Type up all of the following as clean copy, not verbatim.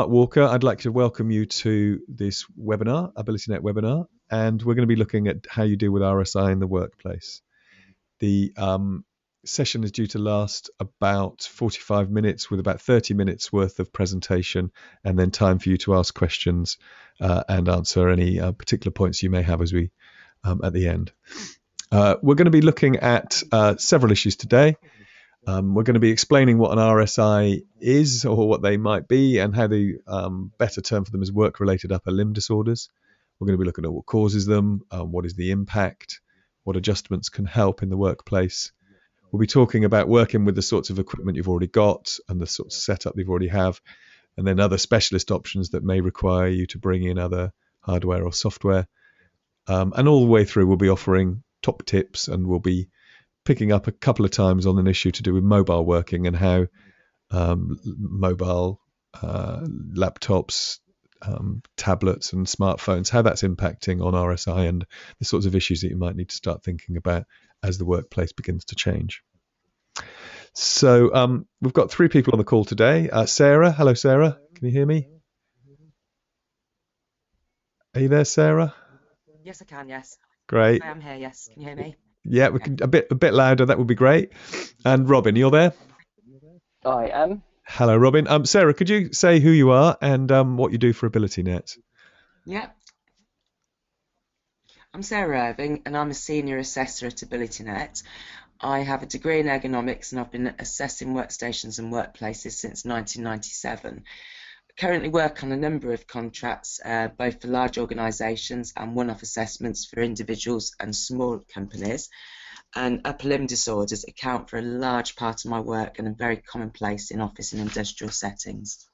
Mark Walker. I'd like to welcome you to this webinar, AbilityNet webinar, and we're going to be looking at how you deal with RSI in the workplace. The session is due to last about 45 minutes with about 30 minutes worth of presentation and then time for you to ask questions and answer any particular points you may have as we at the end. We're going to be looking at several issues today. We're going to be explaining what an RSI is or what they might be and how the better term for them is work-related upper limb disorders. We're going to be looking at what causes them, what is the impact, what adjustments can help in the workplace. We'll be talking about working with the sorts of equipment you've already got and the sort of setup you already have, and then other specialist options that may require you to bring in other hardware or software. And all the way through, we'll be offering top tips, and we'll be picking up a couple of times on an issue to do with mobile working and how mobile laptops, tablets and smartphones, how that's impacting on RSI and the sorts of issues that you might need to start thinking about as the workplace begins to change. So we've got three people on the call today. Sarah, hello Sarah, can you hear me? Are you there, Sarah? Yes, I can, yes. Great. I am here, yes. Can you hear me? Yeah, we can a bit louder, that would be great. And Robin, you're there? I am. Hello, Robin. Sarah, could you say who you are and what you do for AbilityNet? Yeah. I'm Sarah Irving, and I'm a senior assessor at AbilityNet. I have a degree in ergonomics, and I've been assessing workstations and workplaces since 1997. I currently work on a number of contracts, both for large organisations and one-off assessments for individuals and small companies. And upper limb disorders account for a large part of my work and are very commonplace in office and industrial settings.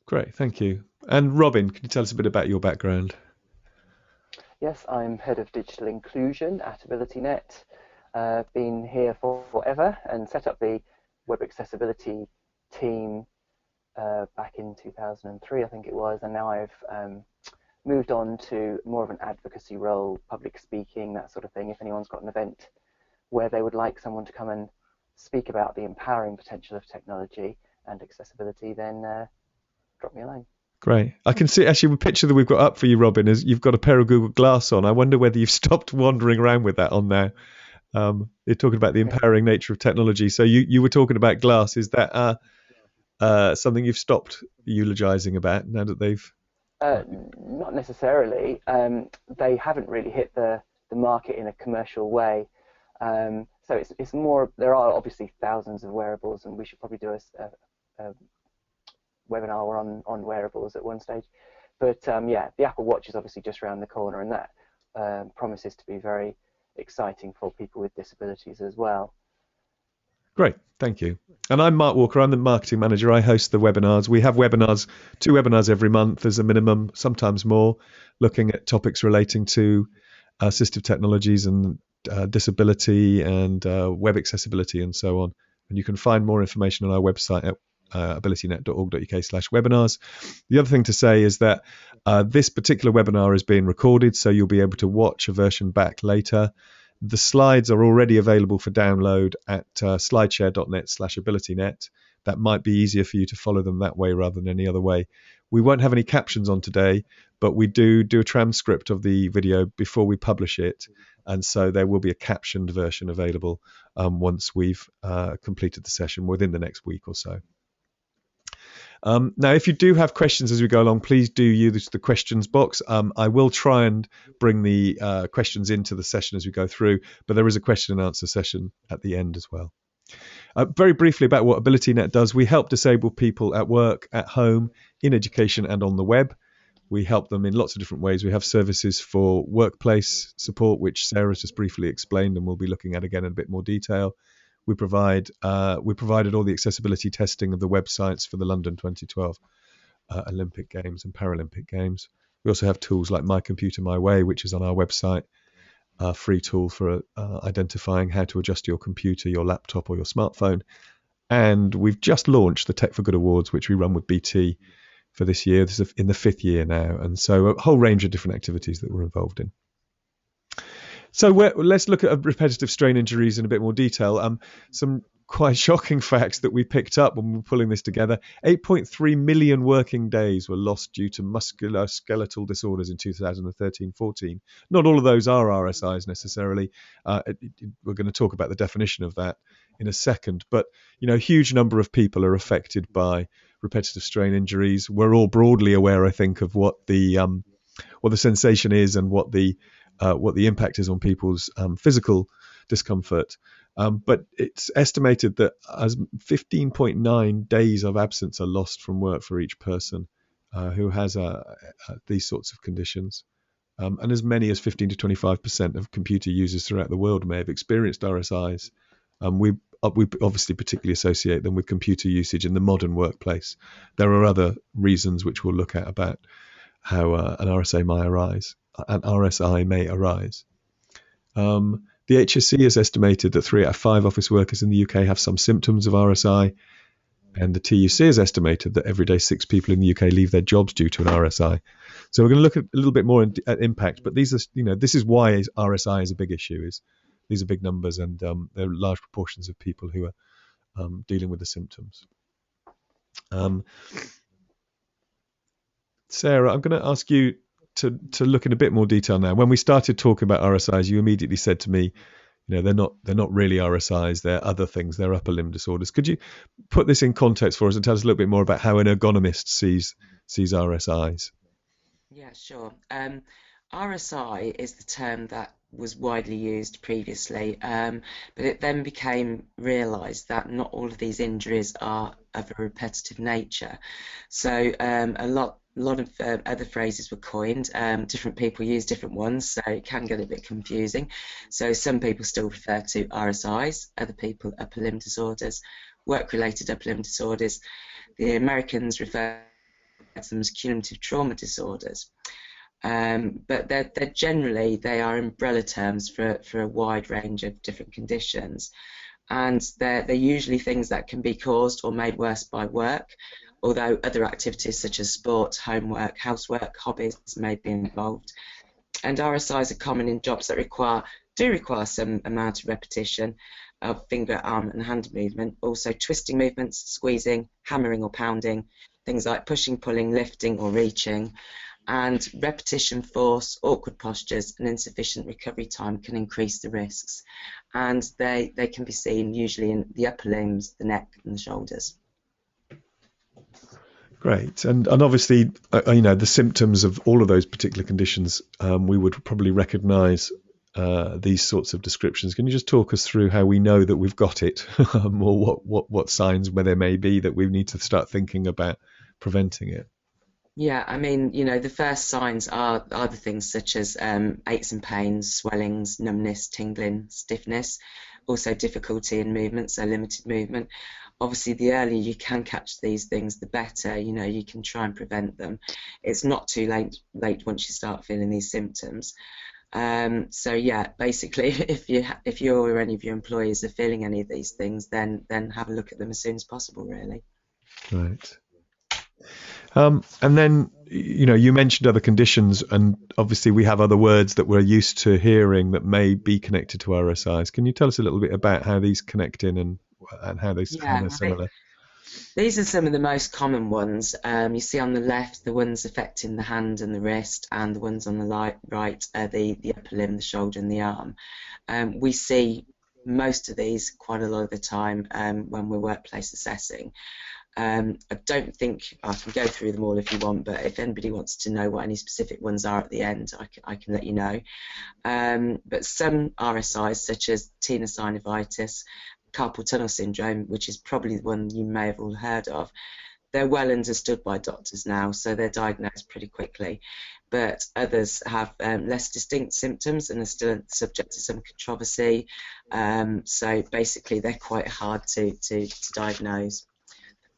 Great, thank you. And Robin, can you tell us a bit about your background? Yes, I'm Head of Digital Inclusion at AbilityNet. Been here for forever and set up the web accessibility team back in 2003, I think it was, and now I've moved on to more of an advocacy role, public speaking, that sort of thing. If anyone's got an event where they would like someone to come and speak about the empowering potential of technology and accessibility, then drop me a line. Great. I can see actually the picture that we've got up for you, Robin, is you've got a pair of Google Glass on. I wonder whether you've stopped wandering around with that on now. You're talking about the empowering nature of technology. So you were talking about glass. Is that something you've stopped eulogizing about now that they've? Not necessarily. They haven't really hit the market in a commercial way. So it's more. There are obviously thousands of wearables, and we should probably do a webinar on wearables at one stage. But yeah, the Apple Watch is obviously just around the corner, and that promises to be very exciting for people with disabilities as well. Great, thank you. And I'm Mark Walker, I'm the marketing manager. I host the webinars. We have webinars, 2 webinars every month as a minimum, sometimes more, looking at topics relating to assistive technologies and disability and web accessibility and so on. And you can find more information on our website at abilitynet.org.uk/webinars. The other thing to say is that this particular webinar is being recorded, so you'll be able to watch a version back later. The slides are already available for download at slideshare.net/AbilityNet. That might be easier for you to follow them that way rather than any other way. We won't have any captions on today, but we do a transcript of the video before we publish it. And so there will be a captioned version available once we've completed the session within the next week or so. Now, if you do have questions as we go along, please do use the questions box. I will try and bring the questions into the session as we go through, but there is a question and answer session at the end as well. Very briefly about what AbilityNet does. We help disabled people at work, at home, in education and on the web. We help them in lots of different ways. We have services for workplace support, which Sarah's just briefly explained and we'll be looking at again in a bit more detail. We provided all the accessibility testing of the websites for the London 2012 Olympic Games and Paralympic Games. We also have tools like My Computer My Way, which is on our website, a free tool for identifying how to adjust your computer, your laptop or your smartphone. And we've just launched the Tech for Good Awards, which we run with BT for this year. This is in the 5th year now. And so a whole range of different activities that we're involved in. So let's look at repetitive strain injuries in a bit more detail. Some quite shocking facts that we picked up when we were pulling this together. 8.3 million working days were lost due to musculoskeletal disorders in 2013-14. Not all of those are RSIs necessarily. We're going to talk about the definition of that in a second. But, you know, a huge number of people are affected by repetitive strain injuries. We're all broadly aware, I think, of what the sensation is and what the impact is on people's physical discomfort. But it's estimated that as 15.9 days of absence are lost from work for each person who has these sorts of conditions. And as many as 15 to 25% of computer users throughout the world may have experienced RSIs. We obviously particularly associate them with computer usage in the modern workplace. There are other reasons which we'll look at about how an RSI may arise. The HSE has estimated that 3 out of 5 office workers in the UK have some symptoms of RSI, and the TUC has estimated that every day 6 people in the UK leave their jobs due to an RSI. So we're going to look at a little bit more at impact, but these are, you know, this is why RSI is a big issue. These are big numbers, and there are large proportions of people who are dealing with the symptoms. Sarah, I'm going to ask you to look in a bit more detail now. When we started talking about RSIs, you immediately said to me, you know, they're not really RSIs, they're other things, they're upper limb disorders. Could you put this in context for us and tell us a little bit more about how an ergonomist sees RSIs? Yeah, sure. RSI is the term that was widely used previously, but it then became realised that not all of these injuries are of a repetitive nature. So a lot of other phrases were coined. Different people use different ones, so it can get a bit confusing. So some people still refer to RSIs, other people upper limb disorders, work-related upper limb disorders. The Americans refer to them as cumulative trauma disorders. But they're generally, they are umbrella terms for a wide range of different conditions, and they're usually things that can be caused or made worse by work, although other activities such as sport, homework, housework, hobbies may be involved. And RSIs are common in jobs that do require some amount of repetition of finger, arm and hand movement, also twisting movements, squeezing, hammering or pounding, things like pushing, pulling, lifting or reaching. And repetition, force, awkward postures and insufficient recovery time can increase the risks, and they can be seen usually in the upper limbs, the neck and the shoulders. Great. And obviously, you know, the symptoms of all of those particular conditions, we would probably recognise these sorts of descriptions. Can you just talk us through how we know that we've got it, or what signs where there may be that we need to start thinking about preventing it? Yeah, I mean, you know, the first signs are the things such as aches and pains, swellings, numbness, tingling, stiffness, also difficulty in movement, so limited movement. Obviously, the earlier you can catch these things, the better. You know, you can try and prevent them. It's not too late once you start feeling these symptoms. So yeah, basically, if you or any of your employees are feeling any of these things, then have a look at them as soon as possible, really. Right. And then, you know, you mentioned other conditions, and obviously we have other words that we're used to hearing that may be connected to RSIs. Can you tell us a little bit about how these connect in and how they're similar? These are some of the most common ones. You see on the left the ones affecting the hand and the wrist, and the ones on the right are the upper limb, the shoulder and the arm. We see most of these quite a lot of the time when we're workplace assessing. I don't think I can go through them all if you want, but if anybody wants to know what any specific ones are at the end, I can let you know. But some RSIs, such as tenosynovitis, carpal tunnel syndrome, which is probably the one you may have all heard of, they're well understood by doctors now, so they're diagnosed pretty quickly. But others have less distinct symptoms and are still subject to some controversy. So basically, they're quite hard to diagnose.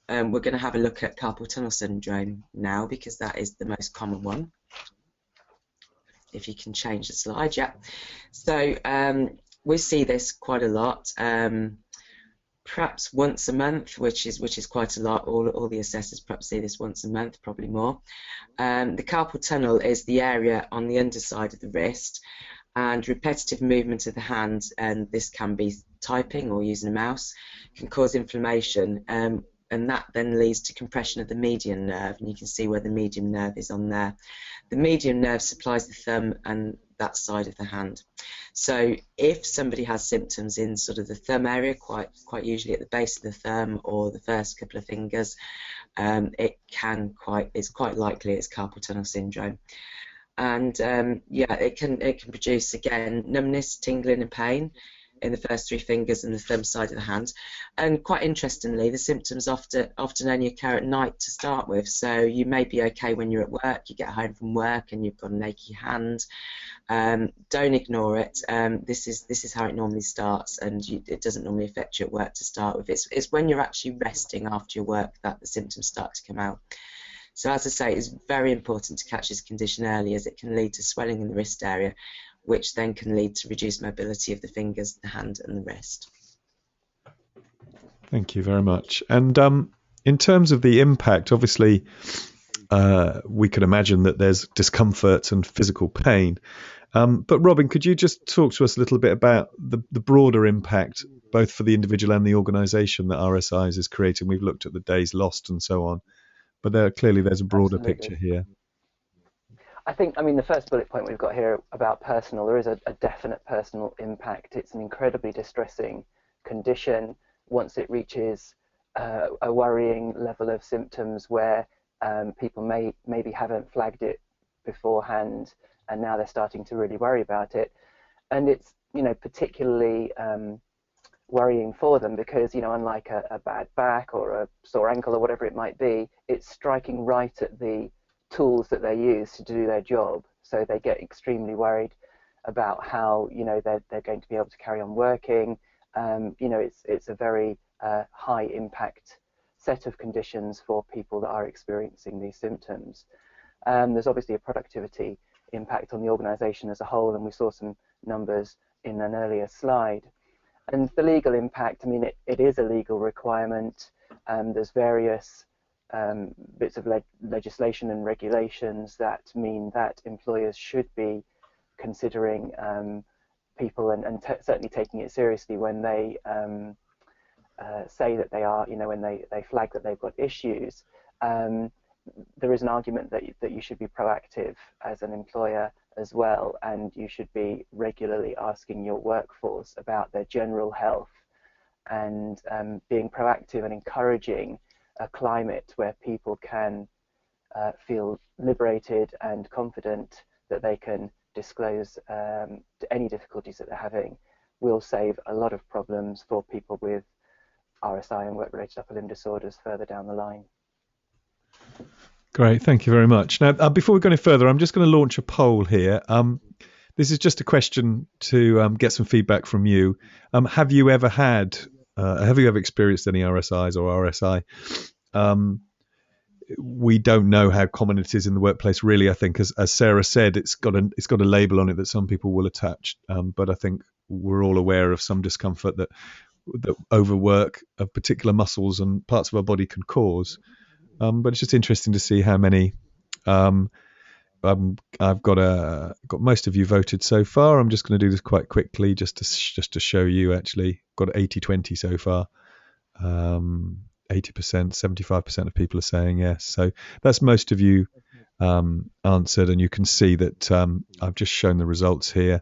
We're going to have a look at carpal tunnel syndrome now, because that is the most common one. If you can change the slide, yeah. So we see this quite a lot, perhaps once a month, which is quite a lot. All the assessors perhaps see this once a month, probably more. The carpal tunnel is the area on the underside of the wrist, and repetitive movement of the hand, and this can be typing or using a mouse, can cause inflammation, and that then leads to compression of the median nerve, and you can see where the median nerve is on there. The median nerve supplies the thumb and that side of the hand. So if somebody has symptoms in sort of the thumb area, quite usually at the base of the thumb or the first couple of fingers, it's quite likely it's carpal tunnel syndrome. And yeah, it can produce, again, numbness, tingling and pain in the first three fingers and the thumb side of the hand. And quite interestingly, the symptoms often only occur at night to start with. So you may be okay when you're at work, you get home from work and you've got an achy hand. Don't ignore it. This is how it normally starts, and it doesn't normally affect you at work to start with. It's when you're actually resting after your work that the symptoms start to come out. So as I say, it's very important to catch this condition early, as it can lead to swelling in the wrist area, which then can lead to reduced mobility of the fingers, the hand and the wrist. Thank you very much. And in terms of the impact, obviously, we could imagine that there's discomfort and physical pain. But Robin, could you just talk to us a little bit about the broader impact, both for the individual and the organisation, that RSIs is creating? We've looked at the days lost and so on, but there's a broader picture here. I think, the first bullet point we've got here about personal, there is a definite personal impact. It's an incredibly distressing condition once it reaches a worrying level of symptoms where people maybe haven't flagged it beforehand, and now they're starting to really worry about it. And it's, particularly worrying for them because, unlike a bad back or a sore ankle or whatever it might be, it's striking right at the tools that they use to do their job. So they get extremely worried about how, they're going to be able to carry on working. It's a very high impact set of conditions for people that are experiencing these symptoms. There's obviously a productivity impact on the organisation as a whole, and we saw some numbers in an earlier slide. And the legal impact, it is a legal requirement. There's various bits of legislation and regulations that mean that employers should be considering people and certainly taking it seriously when they say that they are, when they flag that they've got issues. There is an argument that you should be proactive as an employer as well, and you should be regularly asking your workforce about their general health and being proactive and encouraging a climate where people can feel liberated and confident that they can disclose any difficulties that they're having will save a lot of problems for people with RSI and work-related upper limb disorders further down the line. Great, thank you very much. Now, before we go any further, I'm just going to launch a poll here. This is just a question to get some feedback from you. Have you ever experienced any RSIs or RSI? We don't know how common it is in the workplace, really. I think, as Sarah said, it's got a label on it that some people will attach, but I think we're all aware of some discomfort that overwork of particular muscles and parts of our body can cause. But it's just interesting to see how many. I've got most of you voted so far. I'm just going to do this quite quickly, just to show you. Actually, got 80-20 so far. 80%, 75% of people are saying yes. So that's most of you answered, and you can see that I've just shown the results here,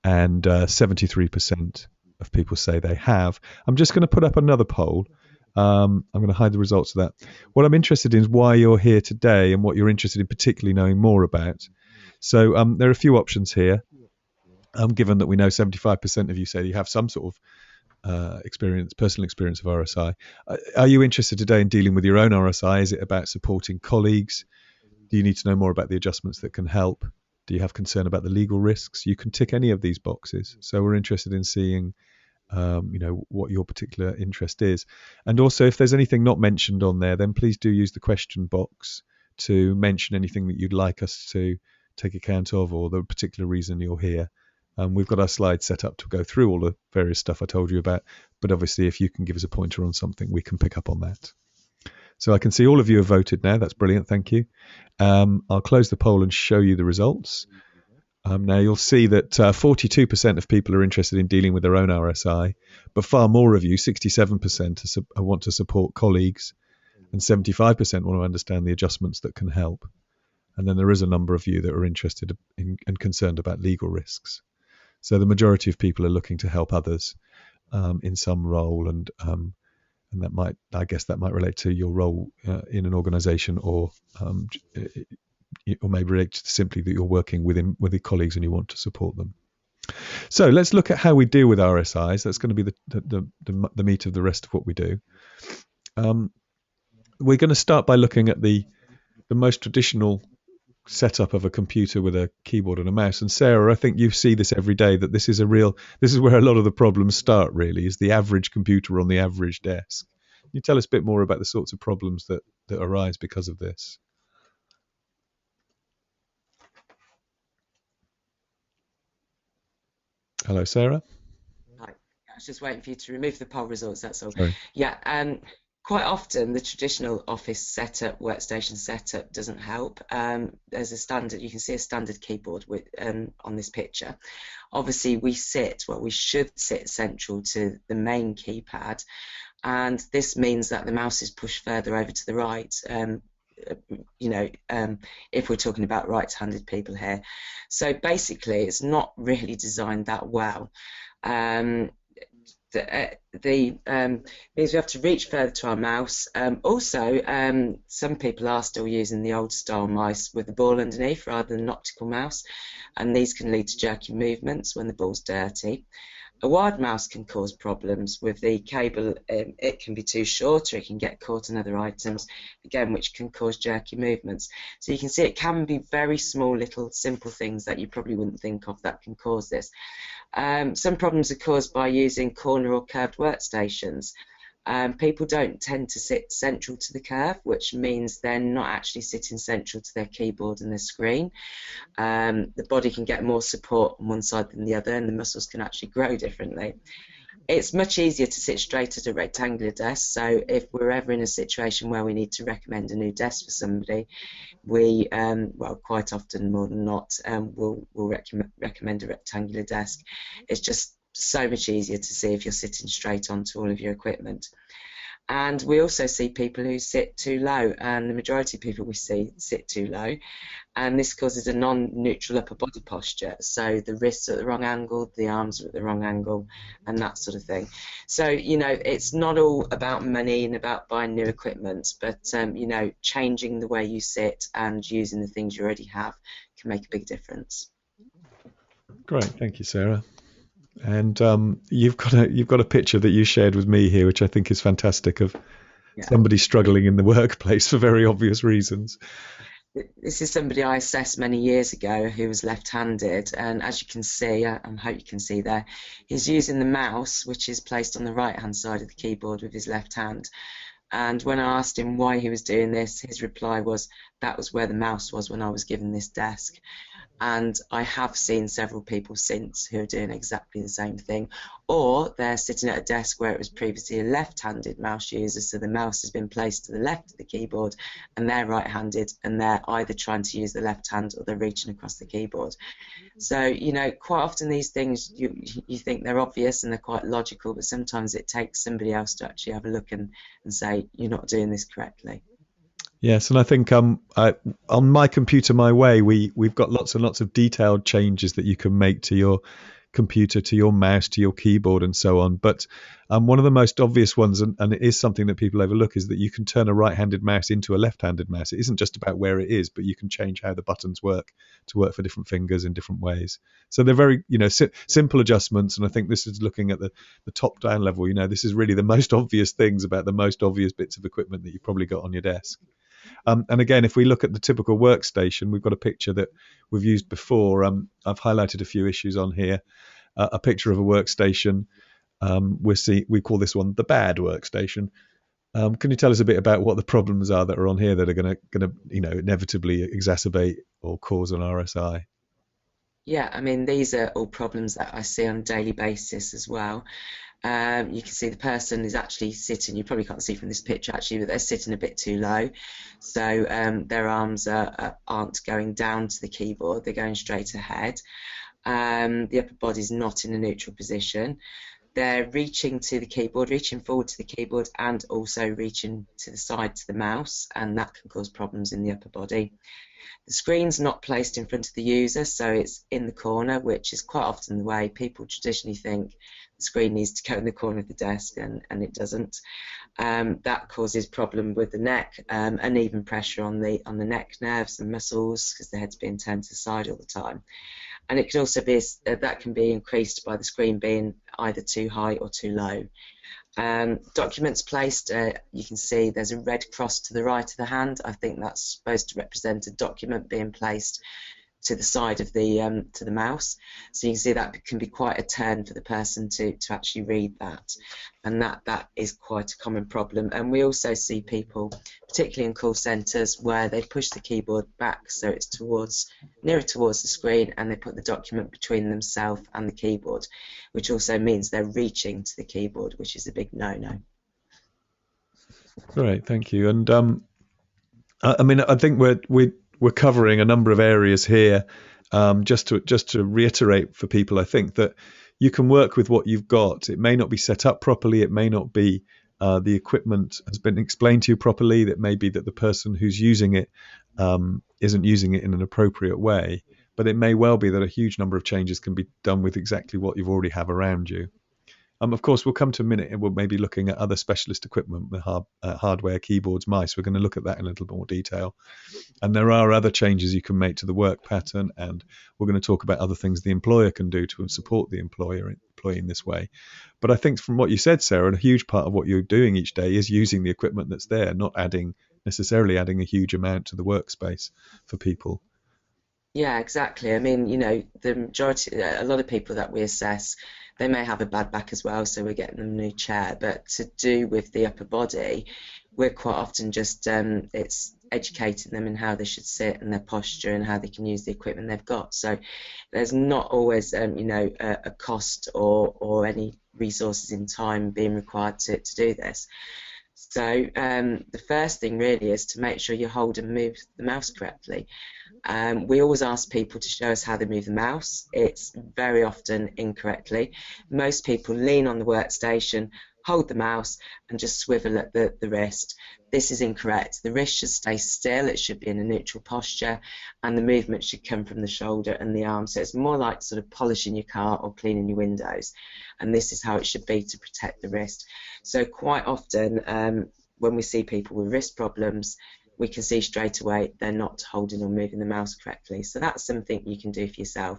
and 73% of people say they have. I'm just going to put up another poll. I'm going to hide the results of that. What I'm interested in is why you're here today and what you're interested in particularly knowing more about. So there are a few options here. Given that we know 75% of you say you have some sort of personal experience of RSI. Are you interested today in dealing with your own RSI? Is it about supporting colleagues? Do you need to know more about the adjustments that can help? Do you have concern about the legal risks? You can tick any of these boxes. So we're interested in seeing what your particular interest is. And also, if there's anything not mentioned on there, then please do use the question box to mention anything that you'd like us to take account of, or the particular reason you're here. We've got our slides set up to go through all the various stuff I told you about, but obviously if you can give us a pointer on something, we can pick up on that. So I can see all of you have voted now. That's brilliant. Thank you. I'll close the poll and show you the results. Now you'll see that 42% of people are interested in dealing with their own RSI, but far more of you, 67%, want to support colleagues, and 75% want to understand the adjustments that can help. And then there is a number of you that are interested in and concerned about legal risks. So the majority of people are looking to help others in some role, and that might, I guess, that might relate to your role in an organisation, or maybe relate to simply that you're working with your colleagues and you want to support them. So let's look at how we deal with RSIs. That's going to be the meat of the rest of what we do. We're going to start by looking at the most traditional setup of a computer with a keyboard and a mouse. And Sarah, I think you see this every day, that this is where a lot of the problems start, really, is the average computer on the average desk. Can you tell us a bit more about the sorts of problems that arise because of this? Hello, Sarah. Hi. I was just waiting for you to remove the poll results, that's all. Sorry. Yeah, quite often the traditional office setup, workstation setup doesn't help. There's a standard, you can see a standard keyboard with on this picture. Obviously we should sit central to the main keypad, and this means that the mouse is pushed further over to the right. If we're talking about right-handed people here. So basically it's not really designed that well. Means we have to reach further to our mouse. Also, some people are still using the old style mice with the ball underneath rather than an optical mouse, and these can lead to jerky movements when the ball's dirty. A wired mouse can cause problems with the cable. It can be too short, or it can get caught in other items, again, which can cause jerky movements. So you can see it can be very small, little, simple things that you probably wouldn't think of that can cause this. Some problems are caused by using corner or curved workstations. People don't tend to sit central to the curve, which means they're not actually sitting central to their keyboard and their screen. The body can get more support on one side than the other, and the muscles can actually grow differently. It's much easier to sit straight at a rectangular desk, so if we're ever in a situation where we need to recommend a new desk for somebody, we, quite often, more than not, we'll recommend a rectangular desk. It's just so much easier to see if you're sitting straight onto all of your equipment. And we also see people who sit too low, and the majority of people we see sit too low, and this causes a non-neutral upper body posture. So the wrists are at the wrong angle, the arms are at the wrong angle, and that sort of thing. So, it's not all about money and about buying new equipment, but, changing the way you sit and using the things you already have can make a big difference. Great, thank you, Sarah. And you've got a picture that you shared with me here, which I think is fantastic, of somebody struggling in the workplace for very obvious reasons. This is somebody I assessed many years ago who was left-handed, and as you can see, I hope you can see there, he's using the mouse, which is placed on the right-hand side of the keyboard, with his left hand. And when I asked him why he was doing this, his reply was, that was where the mouse was when I was given this desk. And I have seen several people since who are doing exactly the same thing, or they're sitting at a desk where it was previously a left-handed mouse user, so the mouse has been placed to the left of the keyboard, and they're right-handed, and they're either trying to use the left hand or they're reaching across the keyboard. So, quite often these things, you think they're obvious and they're quite logical, but sometimes it takes somebody else to actually have a look and say, you're not doing this correctly. Yes, and I think on My Computer My Way, we've got lots and lots of detailed changes that you can make to your computer, to your mouse, to your keyboard, and so on. But one of the most obvious ones, and it is something that people overlook, is that you can turn a right-handed mouse into a left-handed mouse. It isn't just about where it is, but you can change how the buttons work to work for different fingers in different ways. So they're very, simple adjustments. And I think this is looking at the top-down level. This is really the most obvious things about the most obvious bits of equipment that you've probably got on your desk. And again, if we look at the typical workstation, we've got a picture that we've used before. I've highlighted a few issues on here. A picture of a workstation. We call this one the bad workstation. Can you tell us a bit about what the problems are that are on here that are going to inevitably exacerbate or cause an RSI? Yeah, I mean, these are all problems that I see on a daily basis as well. You can see the person is actually sitting, you probably can't see from this picture actually, but they're sitting a bit too low. So their arms aren't going down to the keyboard, they're going straight ahead. The upper body's not in a neutral position. They're reaching to the keyboard, reaching forward to the keyboard, and also reaching to the side to the mouse, and that can cause problems in the upper body. The screen's not placed in front of the user, so it's in the corner, which is quite often the way people traditionally think the screen needs to go in the corner of the desk, and it doesn't. That causes problem with the neck, and even pressure on the neck nerves and muscles, because the head's being turned to the side all the time. And it can also be that can be increased by the screen being either too high or too low. Documents placed, you can see there's a red cross to the right of the hand. I think that's supposed to represent a document being placed to the side of the to the mouse. So you can see that can be quite a turn for the person to actually read that, and that is quite a common problem. And we also see people, particularly in call centres, where they push the keyboard back so it's nearer towards the screen, and they put the document between themselves and the keyboard, which also means they're reaching to the keyboard, which is a big no-no. Great, thank you. And I mean, I think we're covering a number of areas here. Just to reiterate for people, I think that you can work with what you've got. It may not be set up properly. It may not be the equipment has been explained to you properly. That may be that the person who's using it isn't using it in an appropriate way. But it may well be that a huge number of changes can be done with exactly what you already have around you. Of course, we'll come to a minute and we'll maybe looking at other specialist equipment, the hardware, keyboards, mice. We're going to look at that in a little bit more detail. And there are other changes you can make to the work pattern, and we're going to talk about other things the employer can do to support the employee in this way. But I think from what you said, Sarah, a huge part of what you're doing each day is using the equipment that's there, not necessarily adding a huge amount to the workspace for people. Yeah, exactly. I mean, you know, the majority, a lot of people that we assess, they may have a bad back as well, so we're getting them a new chair. But to do with the upper body, we're quite often just, it's educating them in how they should sit and their posture and how they can use the equipment they've got. So there's not always, you know, a cost or any resources in time being required to do this. So the first thing really is to make sure you hold and move the mouse correctly. We always ask people to show us how they move the mouse. It's very often incorrectly. Most people lean on the workstation, hold the mouse, and just swivel at the wrist. This is incorrect. The wrist should stay still, it should be in a neutral posture, and the movement should come from the shoulder and the arm. So it's more like sort of polishing your car or cleaning your windows. And this is how it should be to protect the wrist. So quite often, when we see people with wrist problems, we can see straight away they're not holding or moving the mouse correctly. So that's something you can do for yourself.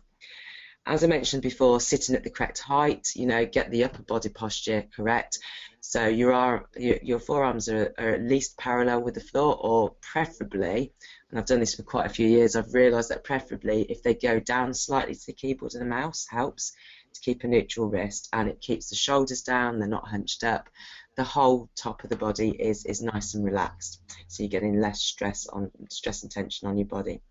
As I mentioned before, sitting at the correct height, you know, get the upper body posture correct. So your forearms are at least parallel with the floor, or preferably, and I've done this for quite a few years, I've realised that preferably if they go down slightly to the keyboard and the mouse helps to keep a neutral wrist, and it keeps the shoulders down, they're not hunched up. The whole top of the body is nice and relaxed, so you're getting less stress and tension on your body.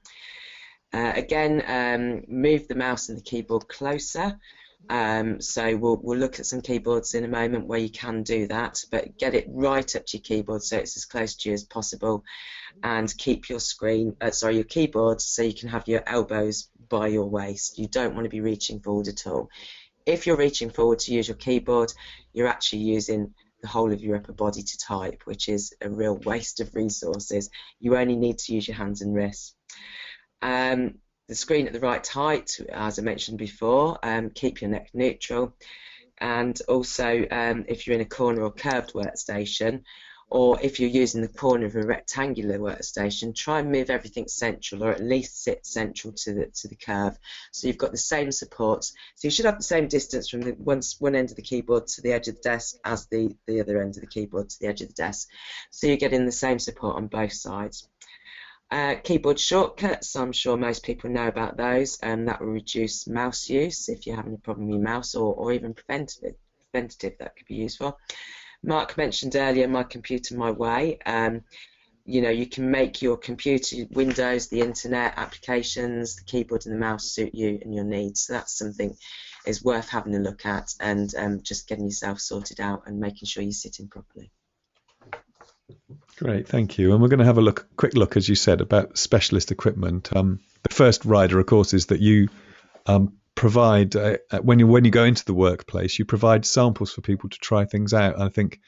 Again, move the mouse and the keyboard closer. So we'll look at some keyboards in a moment where you can do that, but get it right up to your keyboard so it's as close to you as possible, and keep your your keyboard so you can have your elbows by your waist. You don't want to be reaching forward at all. If you're reaching forward to use your keyboard, you're actually using the whole of your upper body to type, which is a real waste of resources. You only need to use your hands and wrists. The screen at the right height, as I mentioned before, keep your neck neutral, and also if you're in a corner or curved workstation, or if you're using the corner of a rectangular workstation, try and move everything central, or at least sit central to the curve, so you've got the same support. So you should have the same distance from the one end of the keyboard to the edge of the desk as the other end of the keyboard to the edge of the desk, so you're getting the same support on both sides. Keyboard shortcuts, I'm sure most people know about those, and that will reduce mouse use if you're having a problem with your mouse, or even preventative that could be useful. Mark mentioned earlier My Computer My Way. you can make your computer, Windows, the internet, applications, the keyboard and the mouse suit you and your needs. So that's something is worth having a look at, and just getting yourself sorted out and making sure you're sitting properly. Great, thank you. And we're going to have a quick look, as you said, about specialist equipment. The first rider, of course, is that you provide when you go into the workplace, you provide samples for people to try things out. And I think,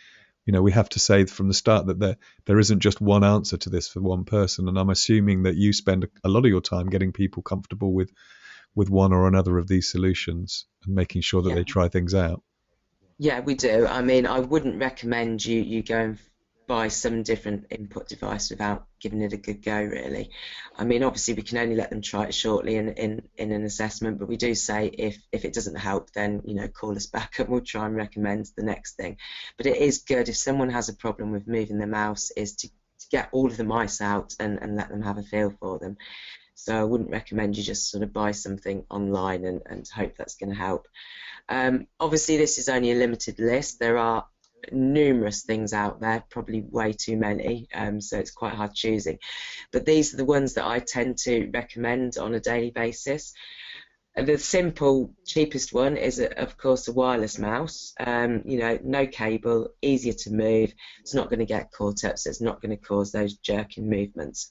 we have to say from the start that there isn't just one answer to this for one person. And I'm assuming that you spend a lot of your time getting people comfortable with one or another of these solutions and making sure that they try things out. Yeah, we do. I mean, I wouldn't recommend you go and buy some different input device without giving it a good go, really. I mean, obviously we can only let them try it shortly in an assessment, but we do say if it doesn't help, then call us back and we'll try and recommend the next thing. But it is good if someone has a problem with moving their mouse, is to get all of the mice out and let them have a feel for them. So I wouldn't recommend you just sort of buy something online and hope that's going to help. Obviously this is only a limited list. There are numerous things out there, probably way too many, so it's quite hard choosing, but these are the ones that I tend to recommend on a daily basis. The simple, cheapest one is, of course, a wireless mouse. No cable, easier to move, it's not going to get caught up, so it's not going to cause those jerking movements.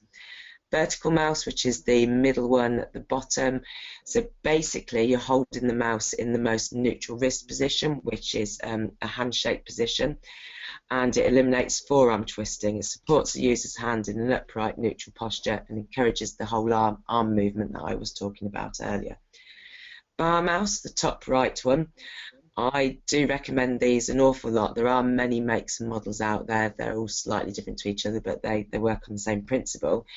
Vertical mouse, which is the middle one at the bottom. So basically you're holding the mouse in the most neutral wrist position, which is a handshake position, and it eliminates forearm twisting. It supports the user's hand in an upright neutral posture and encourages the whole arm movement that I was talking about earlier. Bar mouse, the top right one, I do recommend these an awful lot. There are many makes and models out there. They're all slightly different to each other, but they work on the same principle.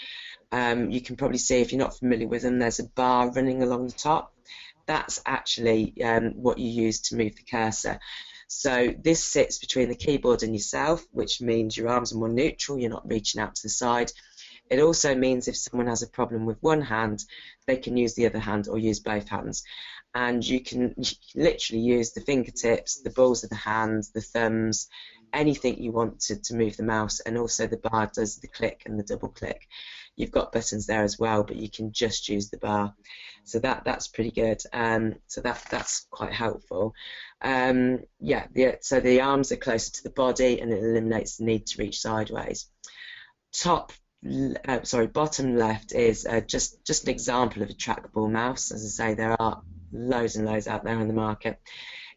You can probably see, if you're not familiar with them, there's a bar running along the top. That's actually what you use to move the cursor. So this sits between the keyboard and yourself, which means your arms are more neutral, you're not reaching out to the side. It also means if someone has a problem with one hand, they can use the other hand or use both hands. And you can literally use the fingertips, the balls of the hands, the thumbs, anything you want to move the mouse, and also the bar does the click and the double click. You've got buttons there as well, but you can just use the bar. So that's pretty good. So that's quite helpful. So the arms are closer to the body and it eliminates the need to reach sideways. Bottom left is just an example of a trackball mouse. As I say, there are loads and loads out there on the market.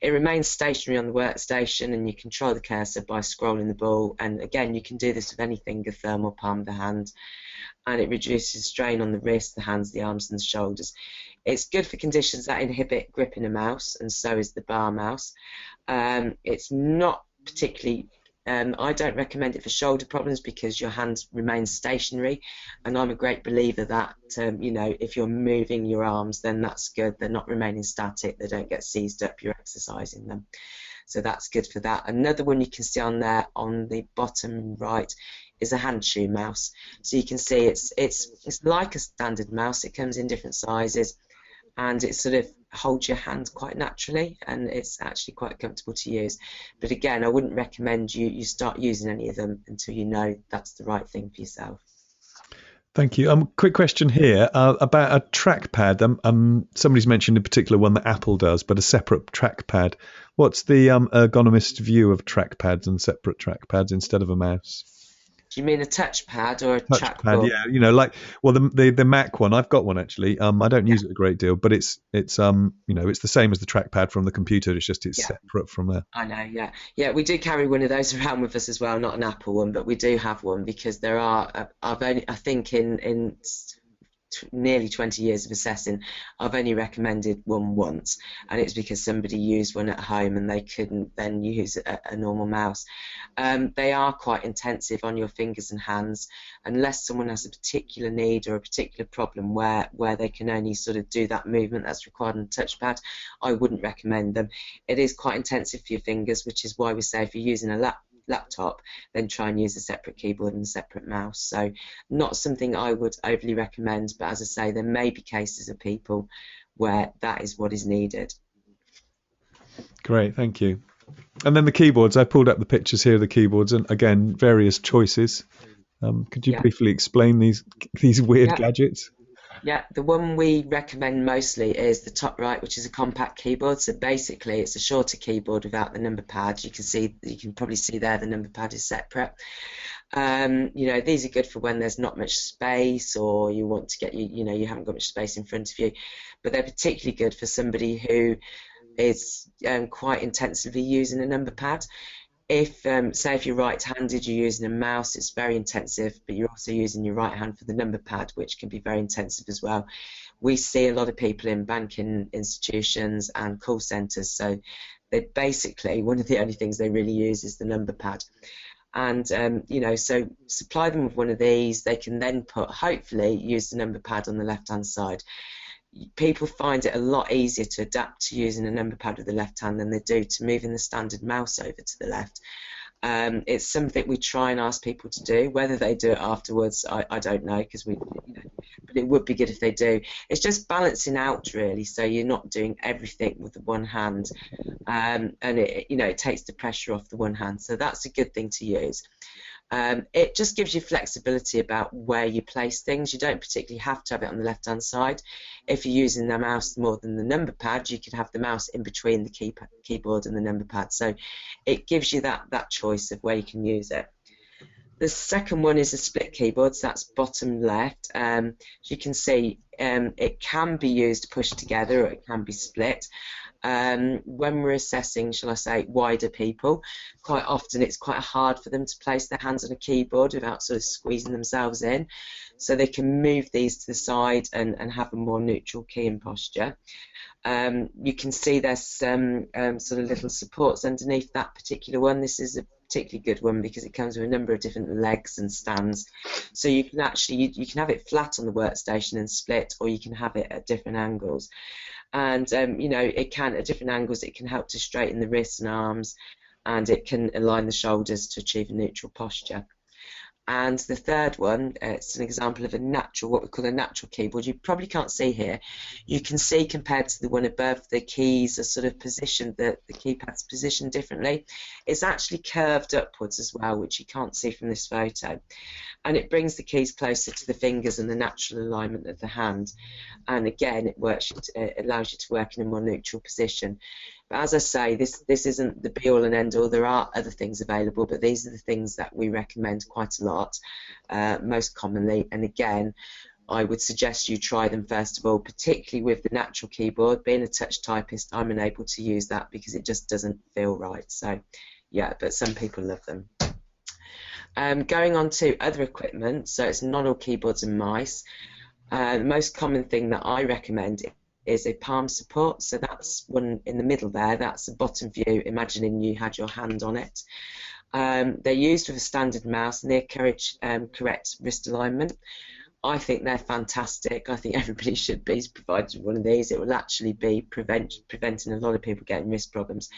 It remains stationary on the workstation and you control the cursor by scrolling the ball, and again you can do this with any finger, thumb or palm of the hand, and it reduces strain on the wrist, the hands, the arms and the shoulders. It's good for conditions that inhibit gripping a mouse, and so is the bar mouse. It's not particularly I don't recommend it for shoulder problems because your hands remain stationary, and I'm a great believer that if you're moving your arms, then that's good. They're not remaining static, they don't get seized up, you're exercising them. So that's good for that. Another one you can see on there on the bottom right is a handshoe mouse. So you can see it's like a standard mouse. It comes in different sizes and it sort of holds your hand quite naturally, and it's actually quite comfortable to use. But again, I wouldn't recommend you start using any of them until you know that's the right thing for yourself. Thank you. Quick question here about a trackpad. Somebody's mentioned a particular one that Apple does, but a separate trackpad. What's the ergonomist view of trackpads and separate trackpads instead of a mouse? Do you mean a touchpad or a trackball? Yeah, the Mac one. I've got one actually. I don't use it a great deal, but it's it's the same as the trackpad from the computer. It's just separate from there. I know, yeah. We do carry one of those around with us as well. Not an Apple one, but we do have one because there are. I think in nearly 20 years of assessing, I've only recommended one once, and it's because somebody used one at home and they couldn't then use a normal mouse. They are quite intensive on your fingers and hands, unless someone has a particular need or a particular problem where they can only sort of do that movement that's required on the touchpad. I wouldn't recommend them. It is quite intensive for your fingers, which is why we say if you're using a laptop, then try and use a separate keyboard and a separate mouse. So not something I would overly recommend, but as I say, there may be cases of people where that is what is needed. Great, thank you. And then the keyboards, I pulled up the pictures here of the keyboards, and again, various choices. Could you Yeah. briefly explain these weird Yeah. gadgets? Yeah, the one we recommend mostly is the top right, which is a compact keyboard. So basically, it's a shorter keyboard without the number pad. You can probably see there the number pad is separate. You know, these are good for when there's not much space, or you want to get you haven't got much space in front of you. But they're particularly good for somebody who is quite intensively using a number pad. If say if you're right-handed, you're using a mouse, it's very intensive, but you're also using your right hand for the number pad, which can be very intensive as well. We see a lot of people in banking institutions and call centres, so they basically, one of the only things they really use is the number pad. And you know, so supply them with one of these. They can then hopefully use the number pad on the left-hand side. People find it a lot easier to adapt to using a number pad with the left hand than they do to moving the standard mouse over to the left. It's something we try and ask people to do. Whether they do it afterwards, I don't know, because but it would be good if they do. It's just balancing out really, so you're not doing everything with the one hand, and it takes the pressure off the one hand. So that's a good thing to use. It just gives you flexibility about where you place things. You don't particularly have to have it on the left-hand side. If you're using the mouse more than the number pad, you could have the mouse in between the keyboard and the number pad. So it gives you that choice of where you can use it. The second one is a split keyboard, so that's bottom left. As you can see, it can be used pushed together, or it can be split. When we're assessing, shall I say, wider people, quite often it's quite hard for them to place their hands on a keyboard without sort of squeezing themselves in. So they can move these to the side and have a more neutral keying posture. You can see there's some sort of little supports underneath that particular one. This is a particularly good one because it comes with a number of different legs and stands. So you can actually you can have it flat on the workstation and split, or you can have it at different angles. And it can, at different angles, it can help to straighten the wrists and arms, and it can align the shoulders to achieve a neutral posture. And the third one, it's an example of what we call a natural keyboard. You probably can't see here. You can see compared to the one above, the keys are sort of positioned, the keypad's positioned differently. It's actually curved upwards as well, which you can't see from this photo. And it brings the keys closer to the fingers and the natural alignment of the hand. And again, it allows you to work in a more neutral position. But as I say, this isn't the be-all and end-all. There are other things available, but these are the things that we recommend quite a lot, most commonly. And again, I would suggest you try them first of all, particularly with the natural keyboard. Being a touch typist, I'm unable to use that because it just doesn't feel right. So, yeah, but some people love them. Going on to other equipment, so it's not all keyboards and mice. The most common thing that I recommend is a palm support. So that's one in the middle there. That's a bottom view, imagining you had your hand on it. They're used with a standard mouse, and they encourage correct wrist alignment. I think they're fantastic. I think everybody should be provided with one of these. It will actually be preventing a lot of people getting wrist problems.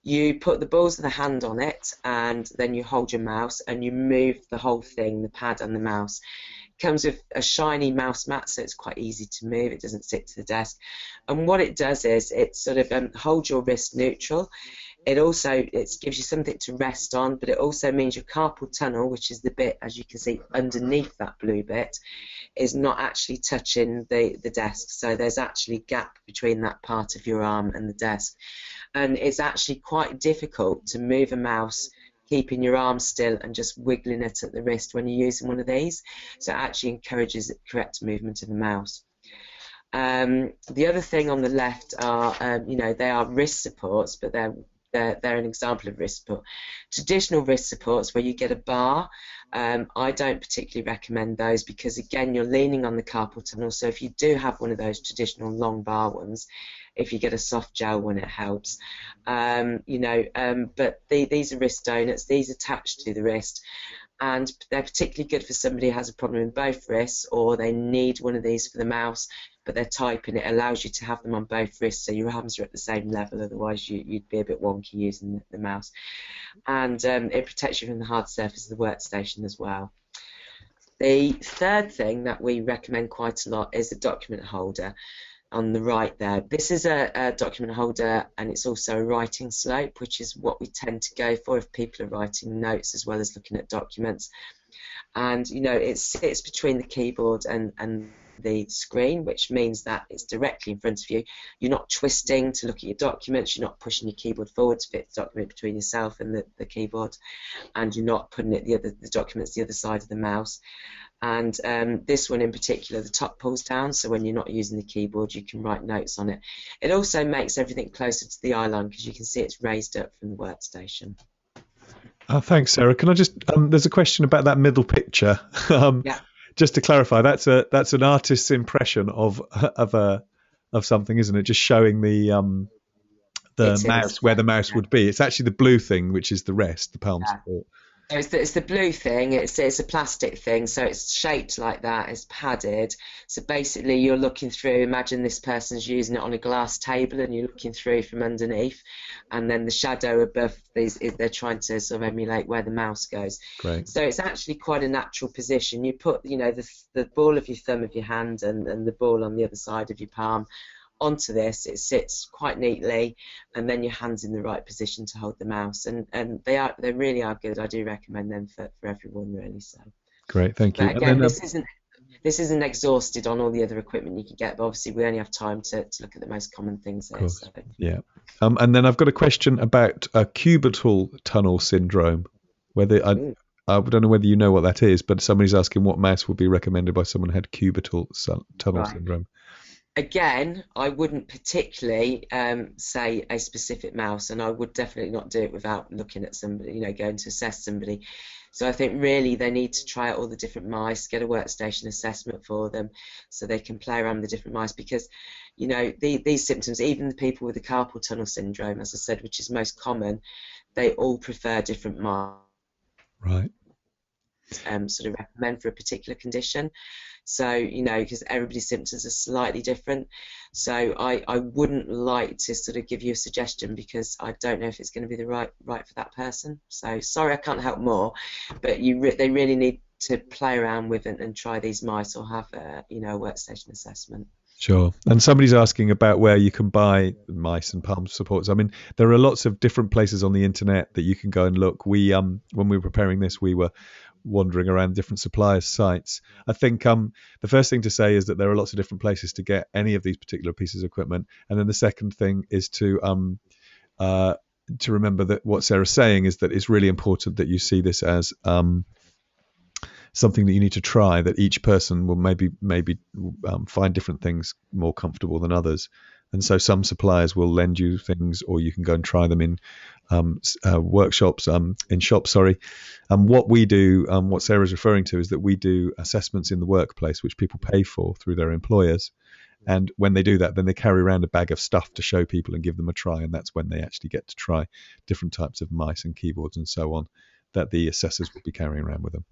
You put the balls of the hand on it, and then you hold your mouse and you move the whole thing, the pad and the mouse. It comes with a shiny mouse mat, so it's quite easy to move. It doesn't stick to the desk. And what it does is it sort of holds your wrist neutral. It gives you something to rest on, but it also means your carpal tunnel, which is the bit, as you can see, underneath that blue bit, is not actually touching the desk. So there's actually a gap between that part of your arm and the desk. And it's actually quite difficult to move a mouse keeping your arm still and just wiggling it at the wrist when you're using one of these. So it actually encourages the correct movement of the mouse. The other thing on the left are, they are wrist supports, but they're an example of wrist support. Traditional wrist supports where you get a bar, I don't particularly recommend those because, again, you're leaning on the carpal tunnel. So if you do have one of those traditional long bar ones, if you get a soft gel one, it helps. But these are wrist donuts. These attach to the wrist, and they're particularly good for somebody who has a problem in both wrists, or they need one of these for the mouse, but they're typing. It allows you to have them on both wrists, so your arms are at the same level. Otherwise, you'd be a bit wonky using the mouse. And it protects you from the hard surface of the workstation as well. The third thing that we recommend quite a lot is a document holder. On the right there, this is a document holder, and it's also a writing slope, which is what we tend to go for if people are writing notes as well as looking at documents. and it sits between the keyboard and the screen, which means that it's directly in front of you. You're not twisting to look at your documents, you're not pushing your keyboard forward to fit the document between yourself and the keyboard, and you're not putting the documents the other side of the mouse. And this one in particular, the top pulls down, so when you're not using the keyboard you can write notes on it. It also makes everything closer to the eye line because you can see it's raised up from the workstation. Thanks, Sarah. Can I just there's a question about that middle picture. Yeah. Just to clarify, that's an artist's impression of something, isn't it? Just showing the mouse where the mouse would be. It's actually the blue thing, which is the rest, the palm support. So it's the blue thing. It's a plastic thing, so it's shaped like that. It's padded. So basically, you're looking through. Imagine this person's using it on a glass table, and you're looking through from underneath, and then the shadow above these. They're trying to sort of emulate where the mouse goes. Great. So it's actually quite a natural position. You put, the ball of your thumb of your hand and the ball on the other side of your palm onto this. It sits quite neatly, and then your hand's in the right position to hold the mouse, and they really are good. I do recommend them for everyone, really. So great, thank you. But again, this isn't exhausted on all the other equipment you can get, but obviously we only have time to look at the most common things there. So. Yeah. And then I've got a question about cubital tunnel syndrome. Whether I don't know whether you know what that is, but somebody's asking what mouse would be recommended by someone who had cubital tunnel syndrome. Again, I wouldn't particularly say a specific mouse, and I would definitely not do it without looking at somebody, going to assess somebody. So I think really they need to try out all the different mice, get a workstation assessment for them so they can play around with the different mice, because these symptoms, even the people with the carpal tunnel syndrome, as I said, which is most common, they all prefer different mice. Right. Sort of recommend for a particular condition. So, because everybody's symptoms are slightly different. So I wouldn't like to sort of give you a suggestion because I don't know if it's going to be the right for that person. So sorry, I can't help more, but they really need to play around with and try these mice, or have a workstation assessment. Sure. And somebody's asking about where you can buy mice and palm supports. I mean, there are lots of different places on the internet that you can go and look. We when we were preparing this, we were wandering around different suppliers' sites. I think the first thing to say is that there are lots of different places to get any of these particular pieces of equipment, and then the second thing is to remember that what Sarah's saying is that it's really important that you see this as something that you need to try, that each person will maybe find different things more comfortable than others. And so some suppliers will lend you things, or you can go and try them in workshops, in shops, what we do, what Sarah's referring to, is that we do assessments in the workplace, which people pay for through their employers. And when they do that, then they carry around a bag of stuff to show people and give them a try. And that's when they actually get to try different types of mice and keyboards and so on, that the assessors will be carrying around with them.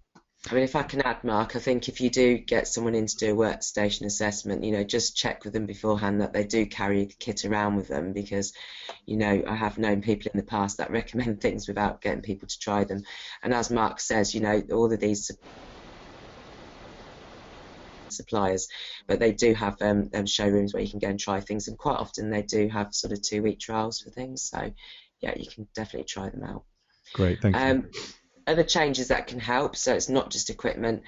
I mean, if I can add, Mark, I think if you do get someone in to do a workstation assessment, just check with them beforehand that they do carry the kit around with them, because, I have known people in the past that recommend things without getting people to try them. And as Mark says, all of these suppliers, but they do have showrooms where you can go and try things, and quite often they do have sort of 2-week trials for things. So, yeah, you can definitely try them out. Great, thank you. Other changes that can help, so it's not just equipment.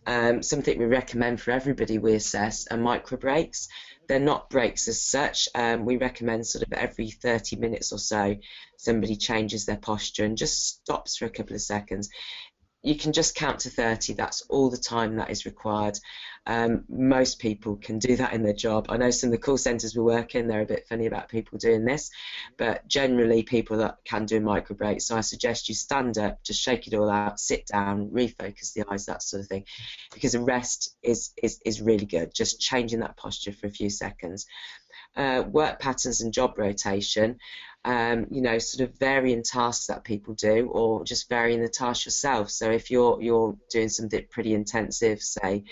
Something we recommend for everybody we assess are micro breaks. They're not breaks as such. We recommend sort of every 30 minutes or so somebody changes their posture and just stops for a couple of seconds. You can just count to 30. That's all the time that is required. Most people can do that in their job. I know some of the call centres we work in, they're a bit funny about people doing this, but generally people that can do micro breaks. So I suggest you stand up, just shake it all out, sit down, refocus the eyes, that sort of thing, because a rest is really good. Just changing that posture for a few seconds. Work patterns and job rotation, sort of varying tasks that people do, or just varying the task yourself. So if you're doing something pretty intensive, say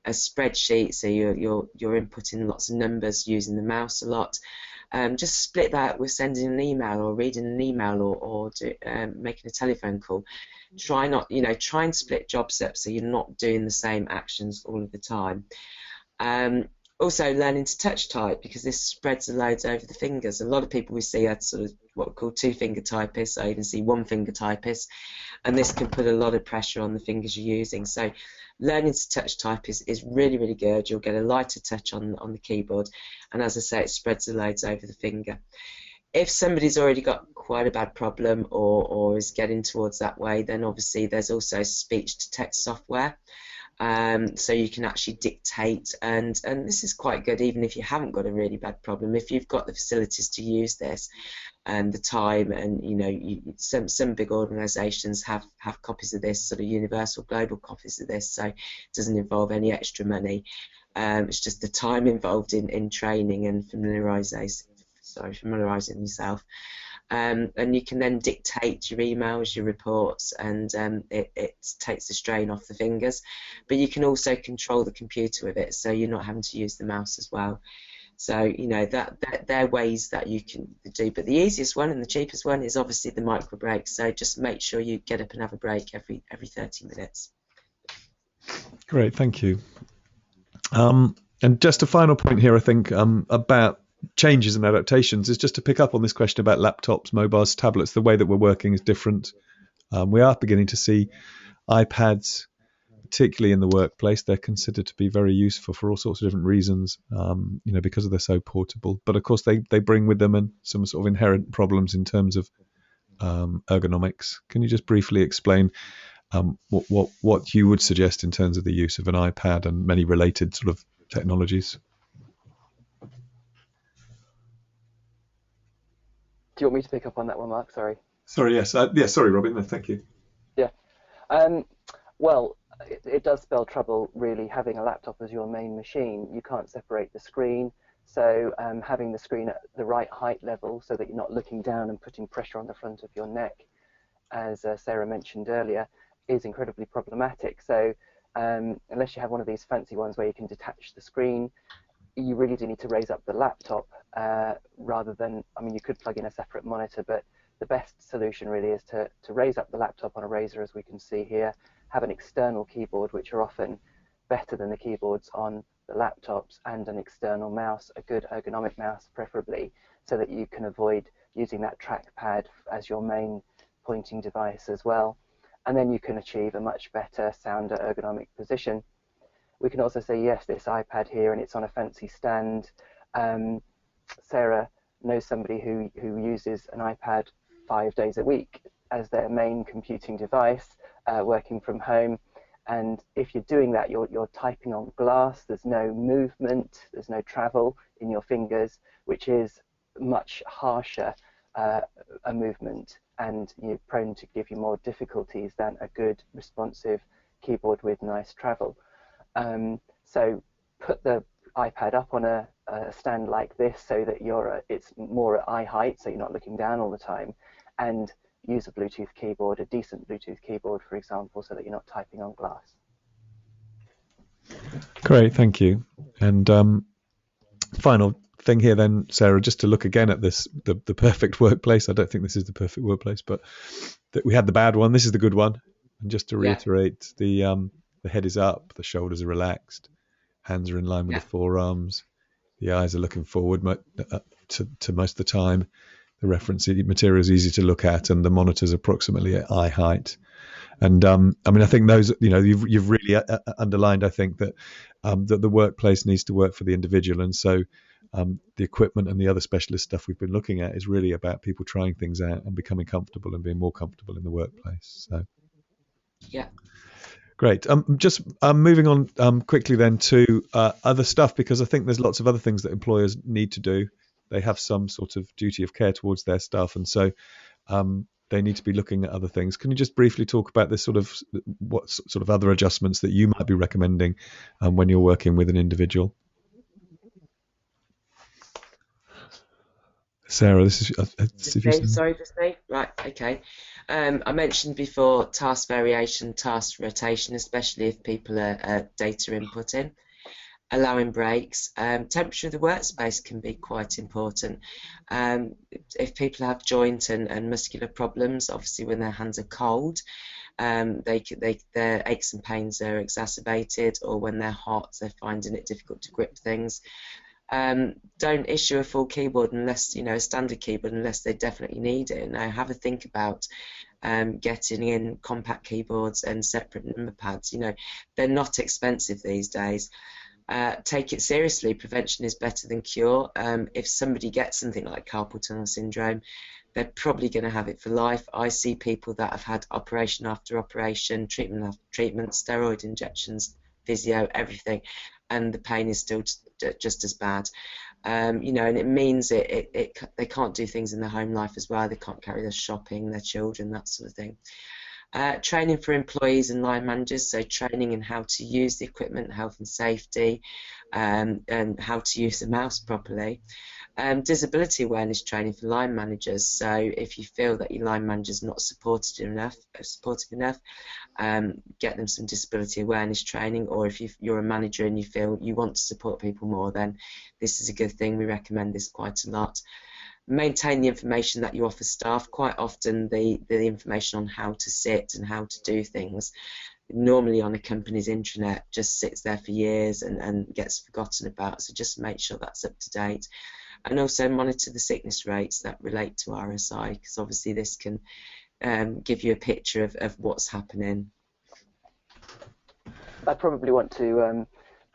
a spreadsheet, so you're inputting lots of numbers using the mouse a lot, just split that with sending an email or reading an email or making a telephone call. Try and split jobs up so you're not doing the same actions all of the time. Also learning to touch type, because this spreads the loads over the fingers. A lot of people we see are sort of what we call two-finger typists. I even see one-finger typists, and this can put a lot of pressure on the fingers you're using. So learning to touch type is really, really good. You'll get a lighter touch on the keyboard, and as I say, it spreads the loads over the finger. If somebody's already got quite a bad problem or is getting towards that way, then obviously there's also speech to text software. So you can actually dictate, and this is quite good even if you haven't got a really bad problem. If you've got the facilities to use this and the time, and you know, some big organisations have copies of this, sort of universal global copies of this, so it doesn't involve any extra money. It's just the time involved in training and familiarising yourself. And you can then dictate your emails, your reports, and it takes the strain off the fingers. But you can also control the computer with it, so you're not having to use the mouse as well. So you know that there are ways that you can do. But the easiest one and the cheapest one is obviously the micro break. So just make sure you get up and have a break every 30 minutes. Great, thank you. And just a final point here, I think, about changes and adaptations is just to pick up on this question about laptops, mobiles, tablets. The way that we're working is different. We are beginning to see iPads, particularly in the workplace. They're considered to be very useful for all sorts of different reasons, you know, because they're so portable. But of course, they bring with them some sort of inherent problems in terms of ergonomics. Can you just briefly explain what you would suggest in terms of the use of an iPad and many related sort of technologies? Do you want me to pick up on that one, Mark? Sorry. Sorry, yes. Sorry, Robin. No, thank you. Yeah. Well, it does spell trouble, really, having a laptop as your main machine. You can't separate the screen. So having the screen at the right height level so that you're not looking down and putting pressure on the front of your neck, as Sarah mentioned earlier, is incredibly problematic. So unless you have one of these fancy ones where you can detach the screen, you really do need to raise up the laptop rather than, I mean, you could plug in a separate monitor, but the best solution really is to raise up the laptop on a Razer, as we can see here, have an external keyboard, which are often better than the keyboards on the laptops, and an external mouse, a good ergonomic mouse preferably, so that you can avoid using that trackpad as your main pointing device as well. And then you can achieve a much better, sounder ergonomic position. We can also say, yes, this iPad here, and it's on a fancy stand. Sarah knows somebody who uses an iPad 5 days a week as their main computing device, working from home. And if you're doing that, you're typing on glass. There's no movement, there's no travel in your fingers, which is much harsher a movement, and you're prone to give you more difficulties than a good responsive keyboard with nice travel. So put the iPad up on a stand like this so that it's more at eye height, so you're not looking down all the time, and use a Bluetooth keyboard, a decent Bluetooth keyboard, for example, so that you're not typing on glass. Great, thank you. And final thing here then, Sarah, just to look again at this, the perfect workplace. I don't think this is the perfect workplace, but that we had the bad one. This is the good one. And just to reiterate, the head is up, the shoulders are relaxed, hands are in line with the forearms, the eyes are looking forward to most of the time. The reference material is easy to look at, and the monitor's approximately at eye height. And I mean, I think those, you know, you've really underlined, I think, that that the workplace needs to work for the individual, and so the equipment and the other specialist stuff we've been looking at is really about people trying things out and becoming comfortable and being more comfortable in the workplace. So, yeah. Great. Just moving on quickly then to other stuff, because I think there's lots of other things that employers need to do. They have some sort of duty of care towards their staff, and so they need to be looking at other things. Can you just briefly talk about this what sort of other adjustments that you might be recommending when you're working with an individual? Sarah, this is sorry, just me. Right, okay. I mentioned before task variation, task rotation, especially if people are data inputting, allowing breaks. Temperature of the workspace can be quite important. If people have joint and muscular problems, obviously when their hands are cold, Their aches and pains are exacerbated, or when they're hot, they're finding it difficult to grip things. Don't issue a full keyboard unless, a standard keyboard, unless they definitely need it. Now have a think about getting in compact keyboards and separate number pads. They're not expensive these days. Take it seriously. Prevention is better than cure. If somebody gets something like carpal tunnel syndrome, they're probably going to have it for life. I see people that have had operation after operation, treatment after treatment, steroid injections, physio, everything, and the pain is still just as bad. And it means they can't do things in their home life as well. They can't carry their shopping, their children, that sort of thing. Training for employees and line managers, so training in how to use the equipment, health and safety, and how to use the mouse properly. Disability awareness training for line managers, so if you feel that your line manager's not supportive enough, get them some disability awareness training. Or if you're a manager and you feel you want to support people more, then this is a good thing. We recommend this quite a lot. Maintain the information that you offer staff. Quite often the information on how to sit and how to do things normally on a company's intranet just sits there for years and gets forgotten about, so just make sure that's up to date. And also monitor the sickness rates that relate to RSI, because obviously this can give you a picture of what's happening. I probably want to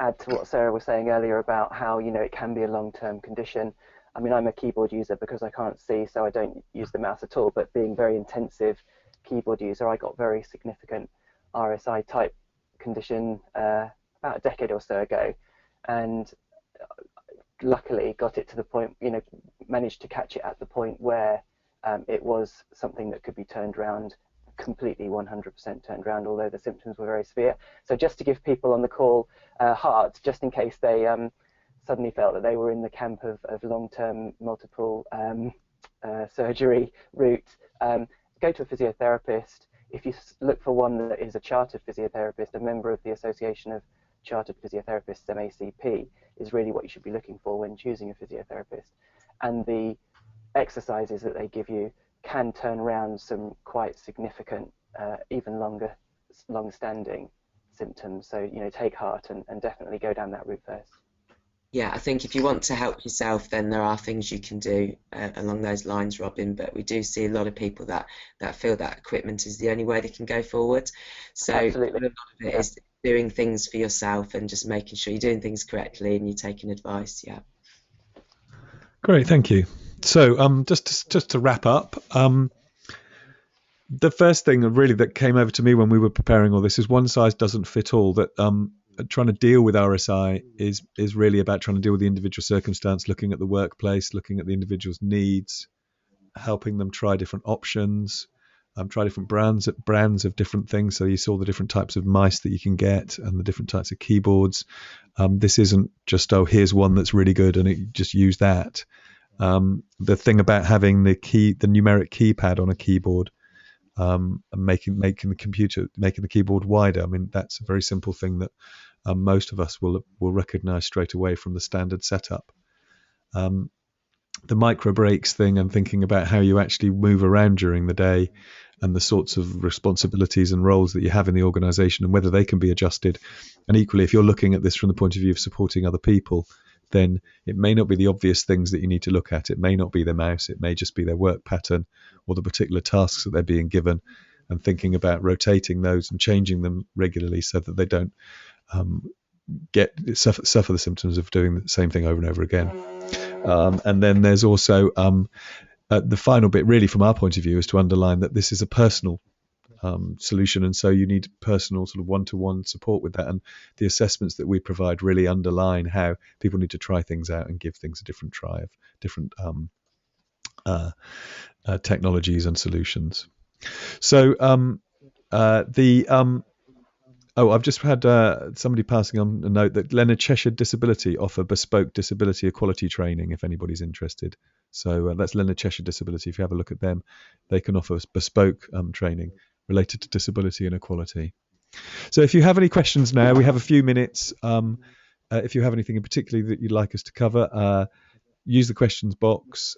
add to what Sarah was saying earlier about how it can be a long-term condition. I mean, I'm a keyboard user because I can't see, so I don't use the mouse at all, but being very intensive keyboard user, I got very significant RSI type condition about a decade or so ago, and luckily got it to the point, managed to catch it at the point where it was something that could be turned around, completely 100% turned around, although the symptoms were very severe. So just to give people on the call heart, just in case they suddenly felt that they were in the camp of long-term multiple surgery route, go to a physiotherapist. If you look for one that is a chartered physiotherapist, a member of the Association of Chartered Physiotherapists, MACP, is really what you should be looking for when choosing a physiotherapist. And the exercises that they give you can turn around some quite significant, even long-standing symptoms. So, take heart and definitely go down that route first. Yeah, I think if you want to help yourself, then there are things you can do along those lines, Robin, but we do see a lot of people that feel that equipment is the only way they can go forward. So absolutely, a lot of it is doing things for yourself and just making sure you're doing things correctly and you're taking advice. Yeah. Great, thank you. So just to wrap up, the first thing really that came over to me when we were preparing all this is one size doesn't fit all. That trying to deal with RSI is really about trying to deal with the individual circumstance, looking at the workplace, looking at the individual's needs, helping them try different options, try different brands of different things. So you saw the different types of mice that you can get and the different types of keyboards. This isn't just, oh, here's one that's really good and just use that. The thing about having the numeric keypad on a keyboard, and making the keyboard wider. I mean, that's a very simple thing that most of us will recognize straight away from the standard setup. The micro breaks thing and thinking about how you actually move around during the day and the sorts of responsibilities and roles that you have in the organization and whether they can be adjusted. And equally, if you're looking at this from the point of view of supporting other people, then it may not be the obvious things that you need to look at. It may not be their mouse. It may just be their work pattern or the particular tasks that they're being given, and thinking about rotating those and changing them regularly so that they don't suffer the symptoms of doing the same thing over and over again. And then there's also the final bit really from our point of view is to underline that this is a personal solution, and so you need personal sort of one-to-one support with that, and the assessments that we provide really underline how people need to try things out and give things a different try of different technologies and solutions. So I've just had somebody passing on a note that Leonard Cheshire Disability offer bespoke disability equality training if anybody's interested. So that's Leonard Cheshire Disability. If you have a look at them, they can offer bespoke training related to disability and equality. So if you have any questions now, we have a few minutes. If you have anything in particular that you'd like us to cover, use the questions box.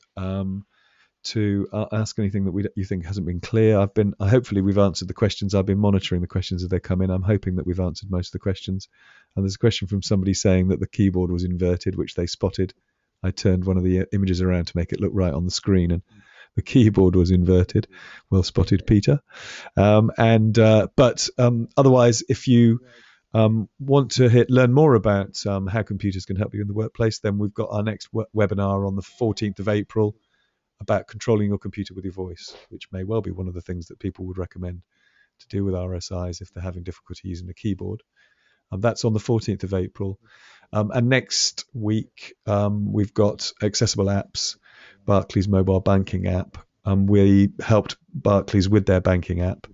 to ask anything that you think hasn't been clear. Hopefully we've answered the questions. I've been monitoring the questions as they come in. I'm hoping that we've answered most of the questions. And there's a question from somebody saying that the keyboard was inverted, which they spotted. I turned one of the images around to make it look right on the screen, and the keyboard was inverted. Well spotted, Peter. But otherwise, if you want to learn more about how computers can help you in the workplace, then we've got our next webinar on the 14th of April about controlling your computer with your voice, which may well be one of the things that people would recommend to do with RSIs if they're having difficulty using the keyboard. That's on the 14th of April. And next week, we've got Accessible Apps, Barclays mobile banking app. We helped Barclays with their banking app.